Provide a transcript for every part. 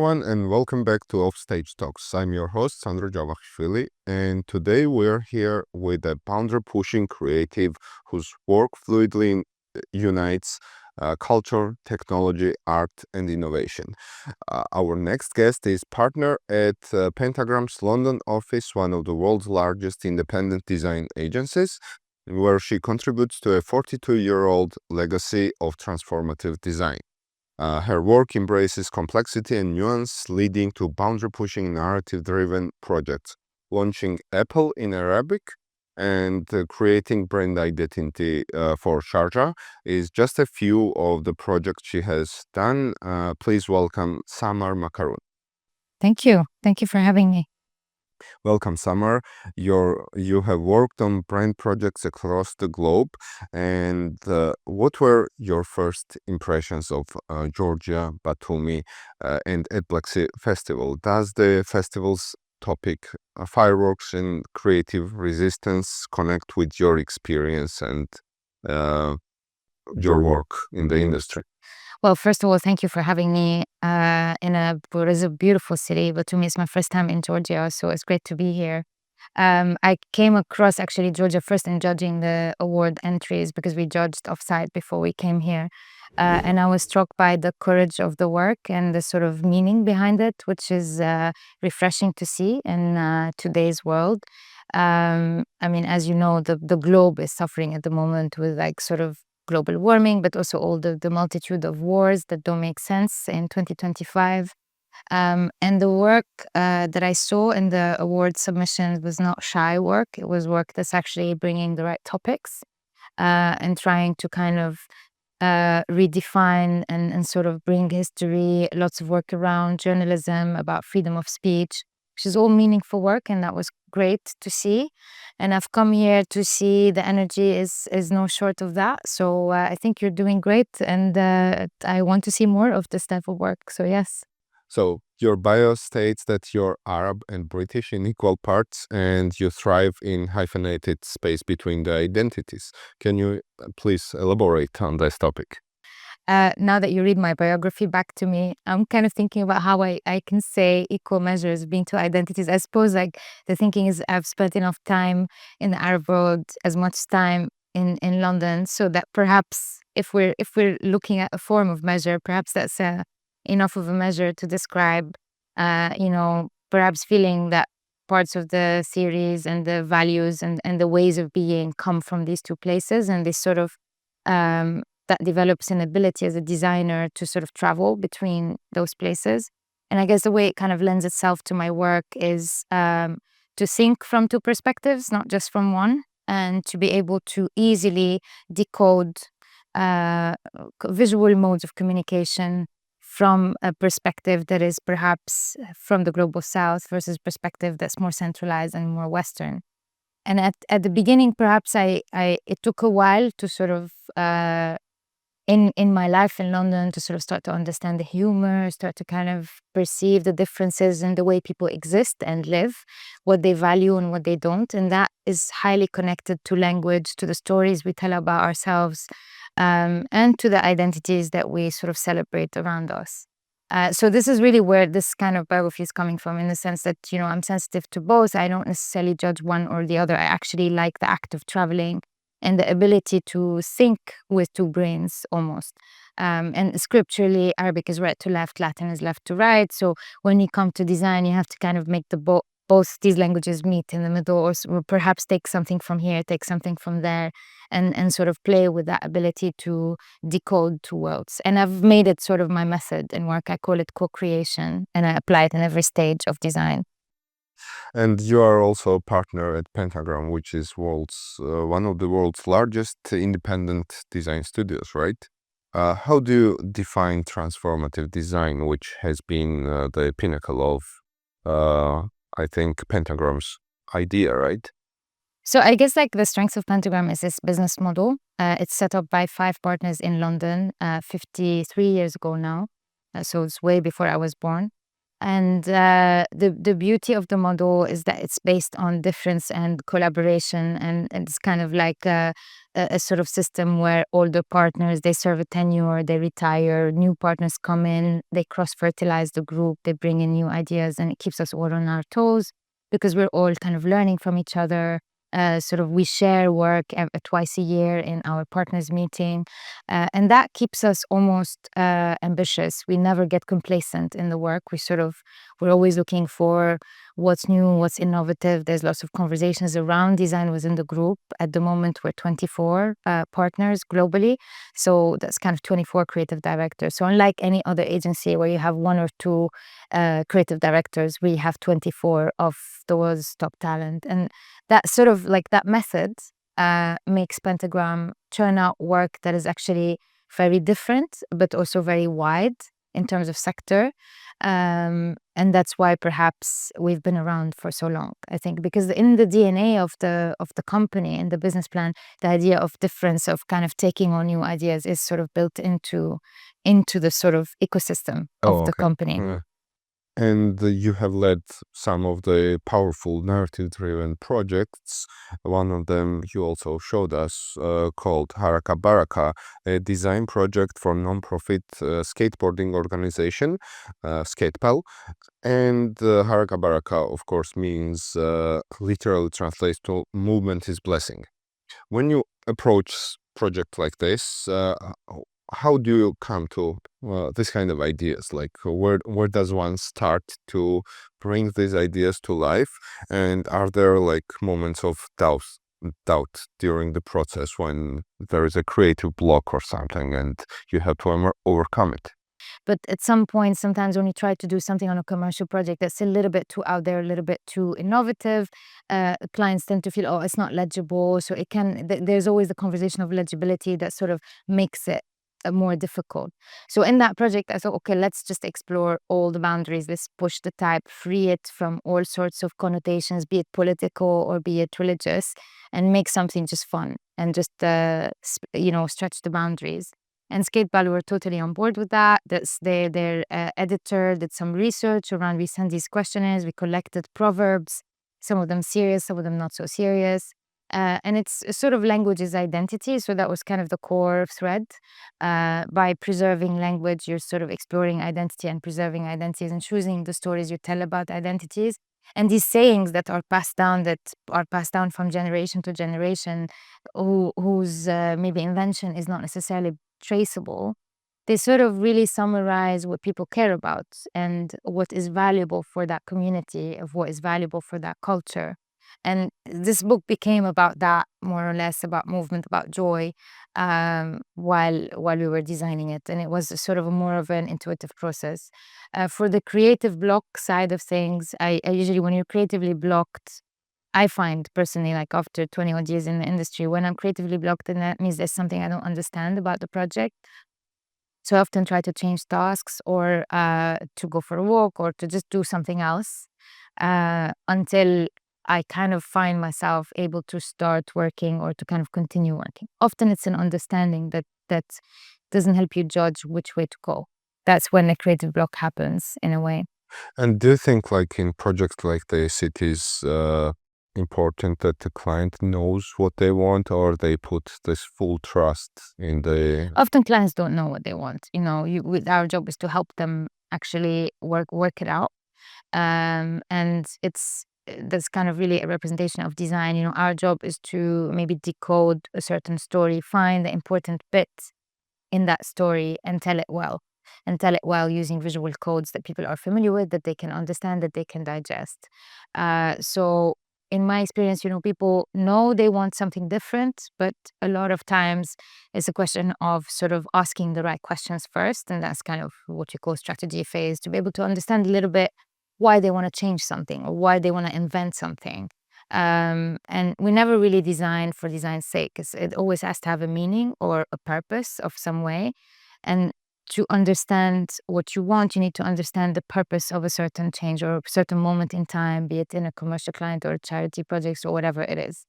everyone, and welcome back to Offstage Talks. I'm your host, Sandro Javashvili, and today we're here with a boundary-pushing creative whose work fluidly unites culture, technology, art, and innovation. Our next guest is partner at Pentagram's London office, one of the world's largest independent design agencies, where she contributes to a 42-year-old legacy of transformative design. Her work embraces complexity and nuance, leading to boundary-pushing, narrative-driven projects, launching Apple in Arabic and creating brand identity for Sharjah is just a few of the projects she has done. Please welcome Samar Maakaroun. Thank you. Thank you for having me. Welcome, Samar. You have worked on brand projects across the globe, and what were your first impressions of Georgia, Batumi, and Epilepsy Festival? Does the festival's topic, fireworks and creative resistance, connect with your experience and your work in the industry? Well, first of all, thank you for having me in what is a beautiful city. Batumi is my first time in Georgia, so it's great to be here. I came across actually Georgia first in judging the award entries because we judged offsite before we came here. And I was struck by the courage of the work and the sort of meaning behind it, which is refreshing to see in today's world. I mean, as you know, the globe is suffering at the moment with like sort of global warming, but also all the multitude of wars that don't make sense in 2025. And the work that I saw in the award submissions was not shy work. It was work that's actually bringing the right topics and trying to kind of redefine and sort of bring history, lots of work around journalism, about freedom of speech, which is all meaningful work, and that was great to see. And I've come here to see the energy is no short of that. So I think you're doing great, and I want to see more of this type of work. So yes. So your bio states that you're Arab and British in equal parts, and you thrive in hyphenated space between the identities. Can you please elaborate on this topic? Now that you read my biography back to me, I'm kind of thinking about how I can say equal measures being two identities. I suppose like the thinking is I've spent enough time in the Arab world, as much time in London, so that perhaps if we're looking at a form of measure, perhaps that's enough of a measure to describe, perhaps feeling that parts of the series and the values and the ways of being come from these two places, and this sort of that develops an ability as a designer to sort of travel between those places. And I guess the way it kind of lends itself to my work is to think from two perspectives, not just from one, and to be able to easily decode visual modes of communication from a perspective that is perhaps from the global south versus perspective that's more centralized and more Western. And at the beginning, perhaps it took a while to sort of in my life in London to sort of start to understand the humor, start to kind of perceive the differences in the way people exist and live, what they value and what they don't. And that is highly connected to language, to the stories we tell about ourselves, and to the identities that we sort of celebrate around us. So this is really where this kind of biography is coming from, in the sense that, I'm sensitive to both. I don't necessarily judge one or the other. I actually like the act of traveling and the ability to think with two brains almost. And scripturally, Arabic is right to left, Latin is left to right. So when you come to design, you have to kind of make both these languages meet in the middle, or perhaps take something from here, take something from there, and sort of play with that ability to decode two worlds. And I've made it sort of my method in work. I call it co-creation, and I apply it in every stage of design. And you are also a partner at Pentagram, which is one of the world's largest independent design studios, right? How do you define transformative design, which has been the pinnacle of, I think, Pentagram's idea, right? So I guess like the strength of Pentagram is this business model. It's set up by 5 partners in London 53 years ago now. So it's way before I was born. And the beauty of the model is that it's based on difference and collaboration, and it's kind of like a sort of system where older partners, they serve a tenure, they retire, new partners come in, they cross-fertilize the group, they bring in new ideas, and it keeps us all on our toes because we're all kind of learning from each other. Sort of we share work twice a year in our partners meeting, and that keeps us almost ambitious. We never get complacent in the work. We're always looking for what's new, what's innovative. There's lots of conversations around design within the group. At the moment, we're 24 partners globally, so that's kind of 24 creative directors. So unlike any other agency where you have one or two creative directors, we have 24 of the world's top talent, and that sort of like that method makes Pentagram churn out work that is actually very different, but also very wide in terms of sector. And that's why perhaps we've been around for so long, I think, because in the DNA of the company, in the business plan, the idea of difference, of kind of taking on new ideas, is sort of built into the sort of ecosystem of Oh, the okay. company. And you have led some of the powerful narrative-driven projects. One of them you also showed us, called Haraka Baraka, a design project for non-profit skateboarding organization, SkatePal. And Haraka Baraka, of course, means literally translates to movement is blessing. When you approach project like this, how do you come to this kind of ideas? Like, where does one start to bring these ideas to life? And are there like moments of doubt during the process when there is a creative block or something and you have to overcome it? But at some point, sometimes when you try to do something on a commercial project that's a little bit too out there, a little bit too innovative, clients tend to feel, oh, it's not legible. So there's always the conversation of legibility that sort of makes it more difficult. So in that project, I thought, okay, let's just explore all the boundaries. Let's push the type, free it from all sorts of connotations, be it political or be it religious, and make something just fun and just, stretch the boundaries. And Skateball were totally on board with that. Their editor did some research around, we sent these questionnaires, we collected proverbs, some of them serious, some of them not so serious. And it's sort of language is identity. So that was kind of the core thread. By preserving language, you're sort of exploring identity and preserving identities and choosing the stories you tell about identities. And these sayings that are passed down from generation to generation, whose maybe invention is not necessarily traceable, they sort of really summarize what people care about and what is valuable for that community, of what is valuable for that culture. And this book became about that, more or less, about movement, about joy, while we were designing it. And it was sort of more of an intuitive process. For the creative block side of things, I usually, when you're creatively blocked, I find personally, like after 20 odd years in the industry, when I'm creatively blocked, then that means there's something I don't understand about the project. So I often try to change tasks, or to go for a walk, or to just do something else, until I kind of find myself able to start working or to kind of continue working. Often it's an understanding that doesn't help you judge which way to go. That's when a creative block happens, in a way. And do you think, like in projects like this, it is important that the client knows what they want, or they put this full trust in the? Often clients don't know what they want. Our job is to help them actually work it out. And that's kind of really a representation of design. Our job is to maybe decode a certain story, find the important bits in that story, and tell it well. And tell it well using visual codes that people are familiar with, that they can understand, that they can digest. So in my experience, people know they want something different, but a lot of times it's a question of sort of asking the right questions first. And that's kind of what you call strategy phase, to be able to understand a little bit why they want to change something or why they want to invent something. And we never really design for design's sake. It always has to have a meaning or a purpose of some way. And to understand what you want, you need to understand the purpose of a certain change or a certain moment in time, be it in a commercial client or a charity project or whatever it is.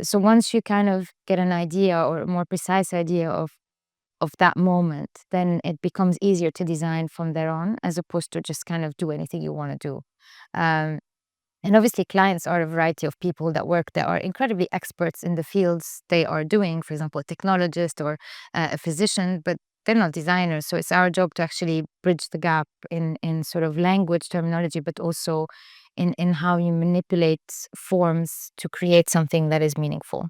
So once you kind of get an idea or a more precise idea of that moment, then it becomes easier to design from there on, as opposed to just kind of do anything you want to do. Um, And obviously, clients are a variety of people that are incredibly experts in the fields they are doing, for example, a technologist or a physician, but they're not designers. So it's our job to actually bridge the gap in sort of language terminology, but also in how you manipulate forms to create something that is meaningful.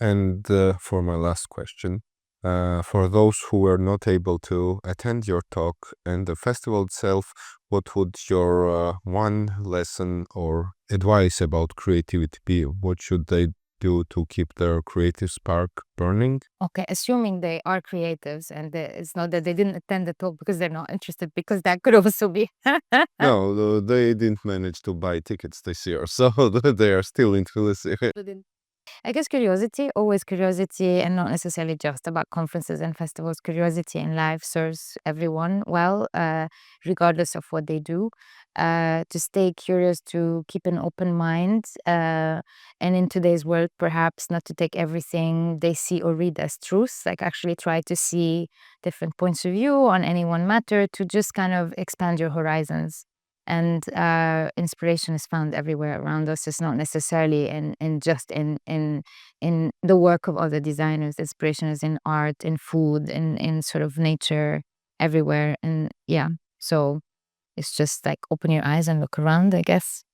And for my last question, for those who were not able to attend your talk and the festival itself, what would your one lesson or advice about creativity be? What should they do to keep their creative spark burning? Okay, assuming they are creatives and it's not that they didn't attend the talk because they're not interested, because that could also be. No, they didn't manage to buy tickets this year, so they are still interested. I guess curiosity, always curiosity, and not necessarily just about conferences and festivals. Curiosity in life serves everyone well, regardless of what they do. To stay curious, to keep an open mind, and in today's world, perhaps not to take everything they see or read as truth. Like actually try to see different points of view on any one matter, to just kind of expand your horizons. And inspiration is found everywhere around us. It's not necessarily in just in the work of other designers. Inspiration is in art, in food, in sort of nature, everywhere. And yeah, so it's just like open your eyes and look around, I guess.